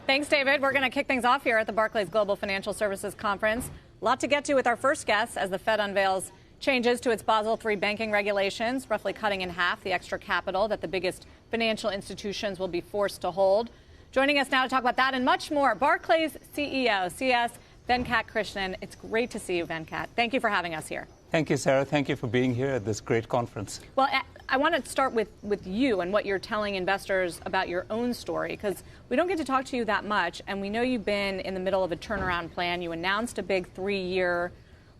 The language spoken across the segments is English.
Thanks, David. We're going to kick things off here at the Barclays Global Financial Services Conference. A lot to get to with our first guest as the Fed unveils changes to its Basel III banking regulations, roughly cutting in half the extra capital that the biggest financial institutions will be forced to hold. Joining us now to talk about that and much more, Barclays CEO, CS Venkatakrishnan. It's great to see you, Venkat. Thank you for having us here. Thank you, Sarah. Thank you for being here at this great conference. Well, I want to start with you and what you're telling investors about your own story, because we don't get to talk to you that much, and we know you've been in the middle of a turnaround plan. You announced a big 3-year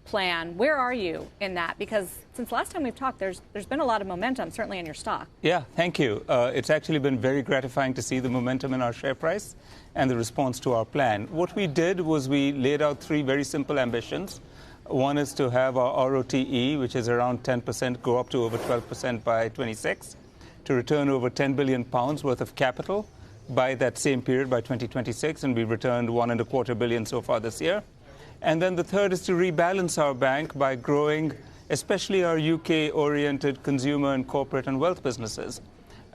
plan. Where are you in that? Because since last time we've talked, there's been a lot of momentum, certainly in your stock. Yeah, thank you. It's actually been very gratifying to see the momentum in our share price and the response to our plan. What we did was we laid out 3 very simple ambitions. One is to have our ROTE, which is around 10%, go up to over 12% by 26, to return over £10 billion worth of capital by that same period, by 2026, and we returned £1.25 billion so far this year. And then the third is to rebalance our bank by growing, especially our UK-oriented consumer and corporate and wealth businesses.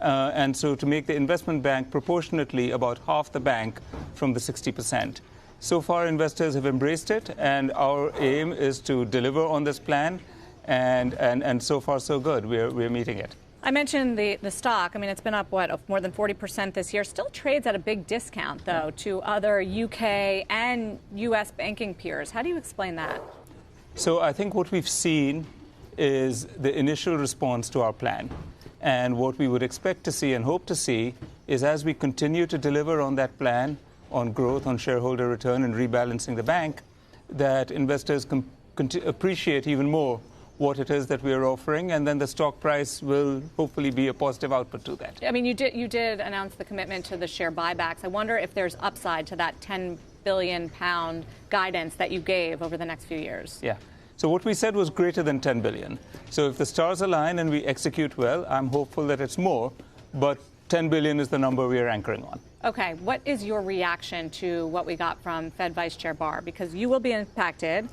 And so to make the investment bank proportionately about half the bank from the 60%. So far, investors have embraced it, and our aim is to deliver on this plan, and so far, so good. We're meeting it. I mentioned the stock. I mean, it's been up, more than 40% this year. Still trades at a big discount, though, to other UK and US banking peers. How do you explain that? So I think what we've seen is the initial response to our plan. And what we would expect to see and hope to see is as we continue to deliver on that plan, on growth, on shareholder return, and rebalancing the bank, that investors can appreciate even more what it is that we are offering, and then the stock price will hopefully be a positive output to that. I mean, you did announce the commitment to the share buybacks. I wonder if there's upside to that £10 billion guidance that you gave over the next few years. Yeah. So what we said was greater than 10 billion. So if the stars align and we execute well, I'm hopeful that it's more, but 10 billion is the number we are anchoring on. Okay, what is your reaction to what we got from Fed Vice Chair Barr? Because you will be impacted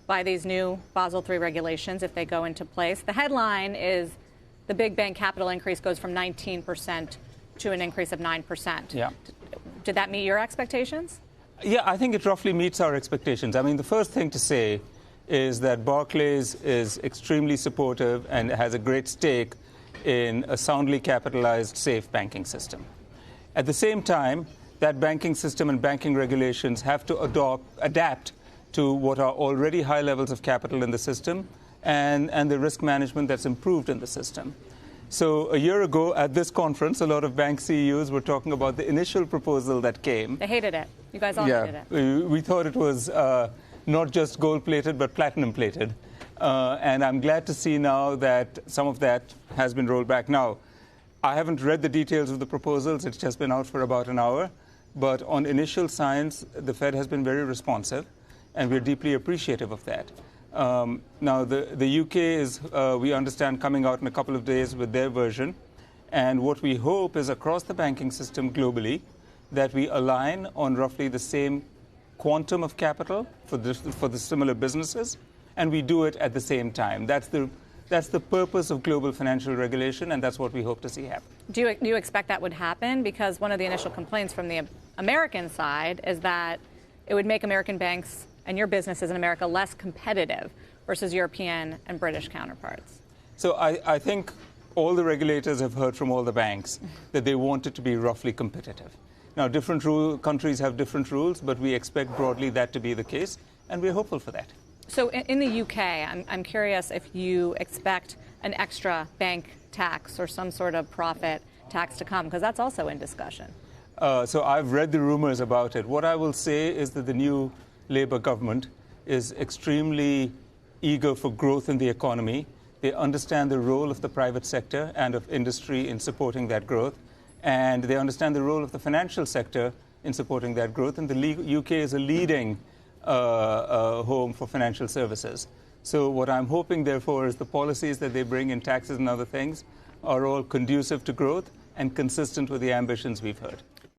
by these new Basel III regulations if they go into place. The headline is the big bank capital increase goes from 19% to an increase of 9%. Yeah. Did that meet your expectations? Yeah, I think it roughly meets our expectations. I mean, the first thing to say is that Barclays is extremely supportive and has a great stake in a soundly capitalized, safe banking system. At the same time, that banking system and banking regulations have to adapt to what are already high levels of capital in the system and the risk management that's improved in the system. So a year ago at this conference, a lot of bank CEOs were talking about the initial proposal that came. They hated it. You guys all hated it. We thought it was not just gold-plated, but platinum-plated. And I'm glad to see now that some of that has been rolled back. Now, I haven't read the details of the proposals. It's just been out for about an hour. But on initial signs, the Fed has been very responsive, and we're deeply appreciative of that. Now, the UK is, we understand, coming out in a couple of days with their version. And what we hope is across the banking system globally that we align on roughly the same quantum of capital for the similar businesses, and we do it at the same time. That's the purpose of global financial regulation, and that's what we hope to see happen. Do you expect that would happen? Because one of the initial complaints from the American side is that it would make American banks and your businesses in America less competitive versus European and British counterparts. So I think all the regulators have heard from all the banks that they want it to be roughly competitive. Now, different countries have different rules, but we expect broadly that to be the case, and we're hopeful for that. So in the UK, I'm curious if you expect an extra bank tax or some sort of profit tax to come, because that's also in discussion. So I've read the rumors about it. What I will say is that the new Labour government is extremely eager for growth in the economy. They understand the role of the private sector and of industry in supporting that growth. And they understand the role of the financial sector in supporting that growth. And the UK is a leading home for financial services. So what I'm hoping, therefore, is the policies that they bring in taxes and other things are all conducive to growth and consistent with the ambitions we've heard.